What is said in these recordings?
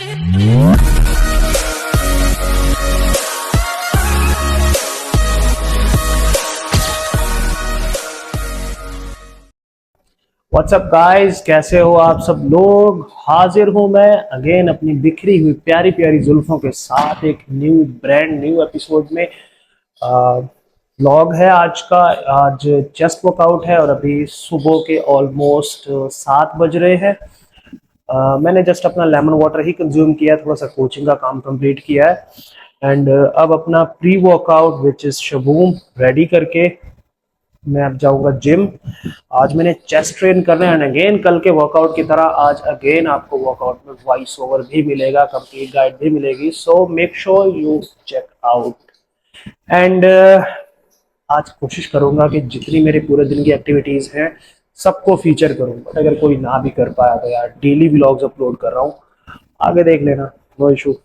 WhatsApp guys, कैसे हो आप सब लोग। हाजिर हूं मैं अगेन अपनी बिखरी हुई प्यारी प्यारी जुल्फों के साथ एक ब्रांड न्यू एपिसोड में। व्लॉग है आज का। आज चेस्ट वर्कआउट है और अभी सुबह के ऑलमोस्ट 7 बज रहे हैं। मैंने जस्ट अपना लेमन वाटर ही कंज्यूम किया, थोड़ा सा कोचिंग का काम कंप्लीट किया है एंड अब अपना प्री वर्कआउट विच इज शबूम रेडी करके मैं अब जाऊंगा जिम। आज मैंने चेस्ट ट्रेन करना है एंड अगेन कल के वर्कआउट की तरह आज अगेन आपको वर्कआउट में वॉइस ओवर भी मिलेगा, कंप्लीट गाइड भी मिलेगी। So make sure you check out and आज कोशिश करूंगा कि जितनी मेरे पूरे दिन की एक्टिविटीज हैं सबको फीचर करूं। बट अगर कोई ना भी कर पाया तो यार डेली व्लॉग्स अपलोड कर रहा हूँ, आगे देख लेना, नो इशू।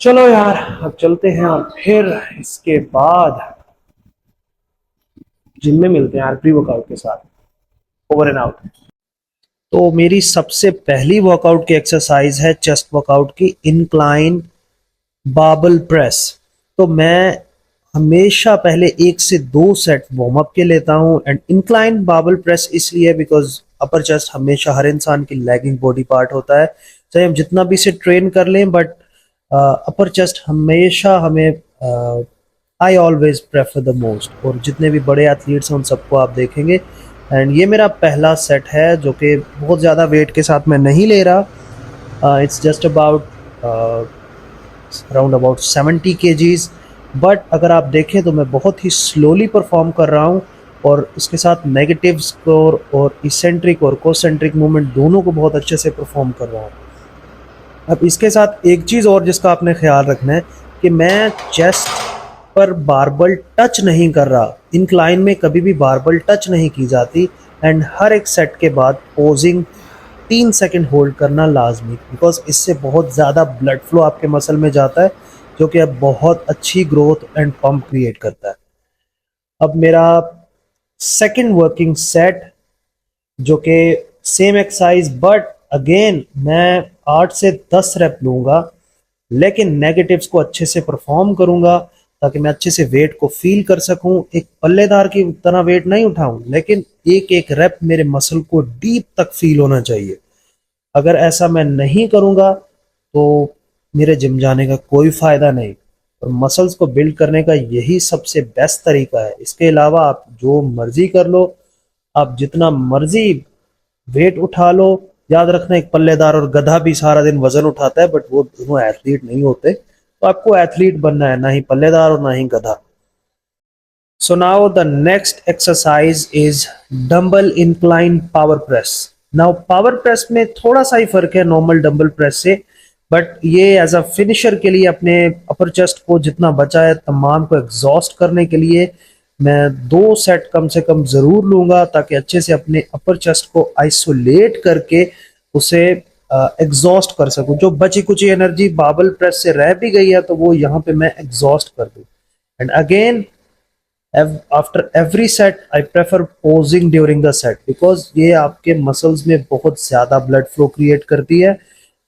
चलो यार अब चलते हैं और फिर इसके बाद जिम में मिलते हैं यार प्री वर्कआउट के साथ। Over and out. तो मेरी सबसे पहली वर्कआउट की एक्सरसाइज है चेस्ट वर्कआउट की इंक्लाइन बार्बल प्रेस। तो मैं हमेशा पहले 1 से 2 सेट वार्म अप के लेता हूं एंड इंक्लाइन बार्बल प्रेस इसलिए बिकॉज अपर चेस्ट हमेशा हर इंसान की लैगिंग बॉडी पार्ट होता है, चाहे हम जितना भी इसे ट्रेन कर लें, बट अपर चेस्ट हमेशा हमें I always prefer the most. और जितने भी बड़े एथलीट्स हैं उन सबको आप देखेंगे। एंड ये मेरा पहला सेट है जो कि बहुत ज़्यादा वेट के साथ मैं नहीं ले रहा। It's just about around about 70 kgs। But अगर आप देखें तो मैं बहुत ही स्लोली परफॉर्म कर रहा हूँ और इसके साथ नेगेटिव स्कोर और इसेंट्रिक और कोसेंट्रिक मूवमेंट दोनों को बहुत अच्छे से परफॉर्म कर रहा हूँ। अब इसके साथ एक चीज़ और जिसका आपने ख्याल रखना है कि मैं चेस्ट पर बारबल टच नहीं कर रहा। इंक्लाइन में कभी भी बारबल टच नहीं की जाती एंड हर एक सेट के बाद पोजिंग 3 सेकंड होल्ड करना लाजमी, बिकॉज इससे बहुत ज़्यादा ब्लड फ्लो आपके मसल में जाता है जो कि अब बहुत अच्छी ग्रोथ एंड पंप क्रिएट करता है। अब मेरा सेकंड वर्किंग सेट जो कि सेम एक्सरसाइज बट अगेन मैं 8 से 10 रेप लूँगा, लेकिन नेगेटिव्स को अच्छे से परफॉर्म करूँगा ताकि मैं अच्छे से वेट को फील कर सकूं। एक पल्लेदार की तरह वेट नहीं उठाऊं, लेकिन एक एक रेप मेरे मसल को डीप तक फील होना चाहिए। अगर ऐसा मैं नहीं करूंगा तो मेरे जिम जाने का कोई फायदा नहीं। और मसल्स को बिल्ड करने का यही सबसे बेस्ट तरीका है। इसके अलावा आप जो मर्जी कर लो, आप जितना मर्जी वेट उठा लो। याद रखना एक पल्लेदार और गधा भी सारा दिन वजन उठाता है, बट वो दोनों एथलीट नहीं होते। तो आपको एथलीट बनना है, ना ही पल्लेदार और ना ही गधा। So now the next exercise is dumbbell incline power press. Now power press में थोड़ा सा ही फर्क है नॉर्मल डंबल प्रेस से, बट ये एज अ फिनिशर के लिए अपने अपर चेस्ट को जितना बचा है तमाम को एग्जॉस्ट करने के लिए मैं 2 सेट कम से कम जरूर लूंगा ताकि अच्छे से अपने अपर चेस्ट को आइसोलेट करके उसे एग्जॉस्ट कर सकूं। जो बची कुची एनर्जी बाबल प्रेस से रह भी गई है तो वो यहाँ पे मैं एग्जॉस्ट कर दूं। And again after every set I prefer posing during the set, because ये आपके मसल्स में बहुत ज्यादा ब्लड फ्लो क्रिएट करती है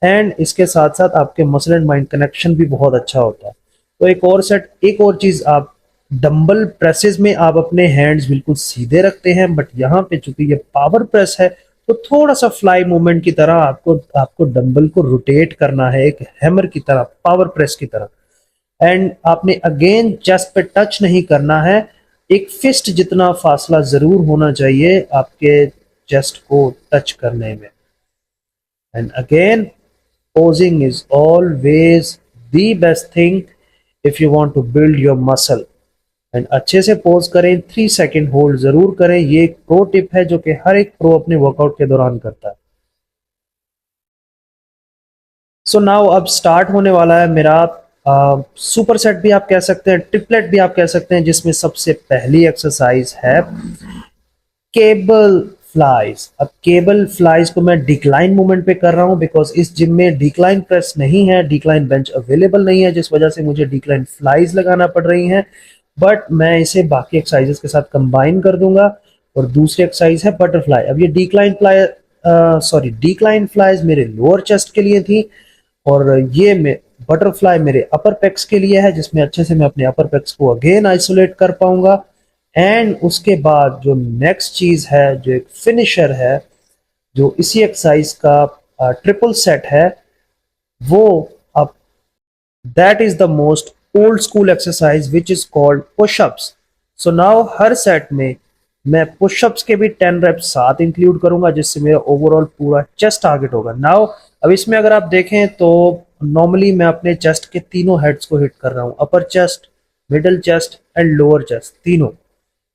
एंड इसके साथ साथ आपके मसल एंड माइंड कनेक्शन भी बहुत अच्छा होता है। तो एक और सेट, एक और चीज, आप डंबल प्रेसेस में आप अपने हैंड्स बिल्कुल सीधे रखते हैं, बट यहाँ पे चूंकि ये पावर प्रेस है तो थोड़ा सा फ्लाई मूवमेंट की तरह आपको डंबल को रोटेट करना है, एक हैमर की तरह, पावर प्रेस की तरह। एंड आपने अगेन चेस्ट पे टच नहीं करना है, एक फिस्ट जितना फासला जरूर होना चाहिए आपके चेस्ट को टच करने में। And again posing is always the best thing if you want to build your muscle। And अच्छे से पोज करें, 3 सेकंड होल्ड जरूर करें। ये एक प्रो टिप है जो कि हर एक प्रो अपने वर्कआउट के दौरान करता है। सो नाउ अब स्टार्ट होने वाला है मेरा सुपर सेट भी आप कह सकते हैं, ट्रिपलेट भी आप कह सकते हैं, जिसमें सबसे पहली एक्सरसाइज है केबल फ्लाइज। अब केबल फ्लाइज को मैं डिक्लाइन मूवमेंट पे कर रहा हूं बिकॉज इस जिम में डिक्लाइन प्रेस नहीं है, डिक्लाइन बेंच अवेलेबल नहीं है, जिस वजह से मुझे डिक्लाइन फ्लाइज लगाना पड़ रही हैं। बट मैं इसे बाकी एक्सरसाइजेस के साथ कंबाइन कर दूंगा। और दूसरी एक्सरसाइज है बटरफ्लाई। अब ये डिक्लाइन फ्लाइज मेरे लोअर चेस्ट के लिए थी, और ये में बटरफ्लाई मेरे अपर पेक्स के लिए है, जिसमें अच्छे से मैं अपने अपर पेक्स को अगेन आइसोलेट कर पाऊंगा। एंड उसके बाद जो नेक्स्ट चीज है, जो एक फिनिशर है, जो इसी एक्सरसाइज का ट्रिपल सेट है, वो अब that is the most old school exercise which is called pushups. So now her set में मैं पुशअप्स के भी 10 रेप्स साथ इंक्लूड करूंगा, जिससे मेरा ओवरऑल पूरा चेस्ट टारगेट होगा। नाउ अब इसमें अगर आप देखें तो नॉर्मली मैं अपने चेस्ट के तीनों हेड्स को हिट कर रहा हूं, अपर chest, middle chest and lower chest तीनों।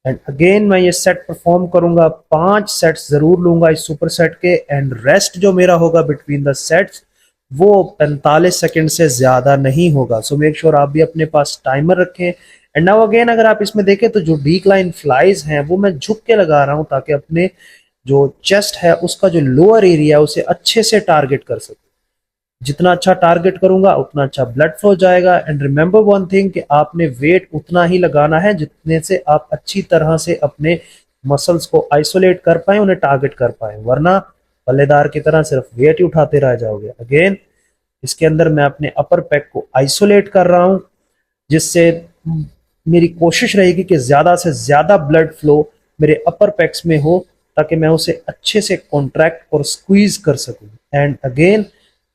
एंड अगेन मैं ये सेट परफॉर्म करूंगा, 5 सेट्स जरूर लूंगा इस सुपर सेट के। एंड रेस्ट जो मेरा होगा बिटवीन द सेट्स वो 45 सेकंड से ज्यादा नहीं होगा। सो मेक श्योर आप भी अपने पास टाइमर रखें। एंड नाउ अगेन अगर आप इसमें देखें तो जो डिक्लाइन फ्लाइज हैं वो मैं झुक के लगा रहा हूं, ताकि अपने जो चेस्ट है उसका जो लोअर एरिया है उसे अच्छे से टारगेट कर सकूं। जितना अच्छा टारगेट करूंगा उतना अच्छा ब्लड फ्लो जाएगा। एंड रिमेंबर वन थिंग कि आपने वेट उतना ही लगाना है जितने से आप अच्छी तरह से अपने मसल्स को आइसोलेट कर पाए, उन्हें टारगेट कर पाए, वरना बल्लेदार की तरह सिर्फ वेट ही उठाते रह जाओगे। अगेन इसके अंदर मैं अपने अपर पैक को आइसोलेट कर रहा हूं, जिससे मेरी कोशिश रहेगी कि ज्यादा से ज्यादा ब्लड फ्लो मेरे अपर पैक्स में हो, ताकि मैं उसे अच्छे से कॉन्ट्रैक्ट और स्क्वीज कर सकूं। एंड अगेन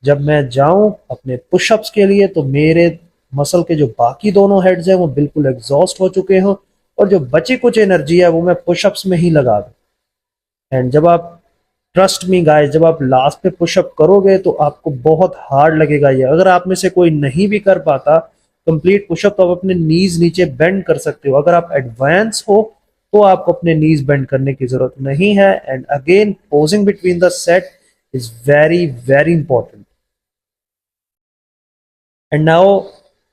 जब मैं जाऊं अपने पुशअप्स के लिए तो मेरे मसल के जो बाकी दोनों हेड्स हैं वो बिल्कुल एग्जॉस्ट हो चुके हों, और जो बची कुछ एनर्जी है वो मैं पुशअप्स में ही लगा दूं। एंड जब आप, ट्रस्ट मी गाइस, जब आप लास्ट पे पुशअप करोगे तो आपको बहुत हार्ड लगेगा ये। अगर आप में से कोई नहीं भी कर पाता कंप्लीट पुशअप, तो आप अपने नीज नीचे बेंड कर सकते हो। अगर आप एडवांस हो तो आपको अपने नीज बेंड करने की जरूरत नहीं है। And again posing between the set is very very important. And now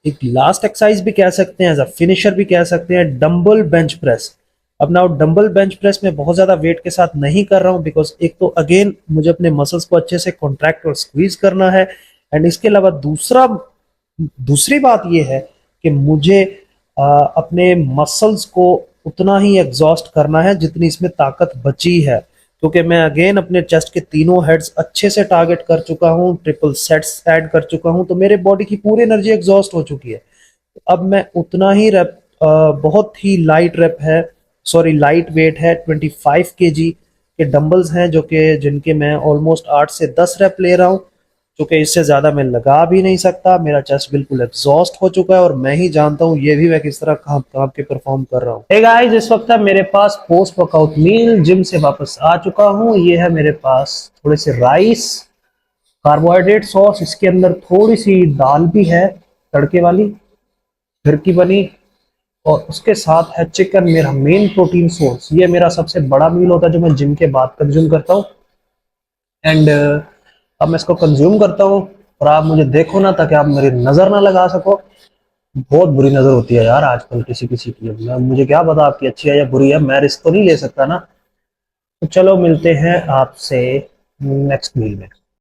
एक लास्ट एक्सरसाइज भी कह सकते हैं, एज अ फिनिशर भी कह सकते हैं, डंबल बेंच प्रेस। अब नाउ डंबल बेंच प्रेस में बहुत ज्यादा वेट के साथ नहीं कर रहा हूं, बिकॉज एक तो अगेन मुझे अपने मसल्स को अच्छे से कॉन्ट्रैक्ट और स्क्वीज करना है। एंड इसके अलावा दूसरी बात यह है कि मुझे अपने मसल्स को उतना ही एग्जॉस्ट करना है जितनी इसमें ताकत बची है, क्योंकि मैं अगेन अपने चेस्ट के तीनों हेड्स अच्छे से टारगेट कर चुका हूं, ट्रिपल सेट्स ऐड कर चुका हूं, तो मेरे बॉडी की पूरी एनर्जी एग्जॉस्ट हो चुकी है। अब मैं उतना ही रेप, बहुत ही लाइट रेप है, सॉरी लाइट वेट है, 25 kg के डंबल्स हैं, जो कि जिनके मैं ऑलमोस्ट 8 से 10 रेप ले रहा हूँ, क्योंकि इससे ज़्यादा मैं लगा भी नहीं सकता। मेरा चेस्ट बिल्कुल एग्जॉस्ट हो चुका है और मैं ही जानता हूँ ये भी मैं किस तरह काम काम के परफॉर्म कर रहा हूँ। हे गाइस, इस वक्त मेरे पास पोस्ट वर्कआउट मील जिम से वापस आ चुका हूँ। ये है मेरे पास थोड़े से राइस, कार्बोहाइड्रेट सॉस, इसके अंदर थोड़ी सी दाल भी है तड़के वाली, घर की बनी, और उसके साथ है चिकन, मेरा मेन प्रोटीन सोर्स। ये मेरा सबसे बड़ा मील होता है जो मैं जिम के बाद कंज्यूम करता हूँ। एंड अब मैं इसको कंज्यूम करता हूँ, और आप मुझे देखो ना, ताकि आप मेरी नज़र ना लगा सको। बहुत बुरी नज़र होती है यार आजकल किसी किसी की। अब मुझे क्या पता आपकी अच्छी है या बुरी है, मैं रिस्क तो नहीं ले सकता ना। तो चलो मिलते हैं आपसे नेक्स्ट मील में।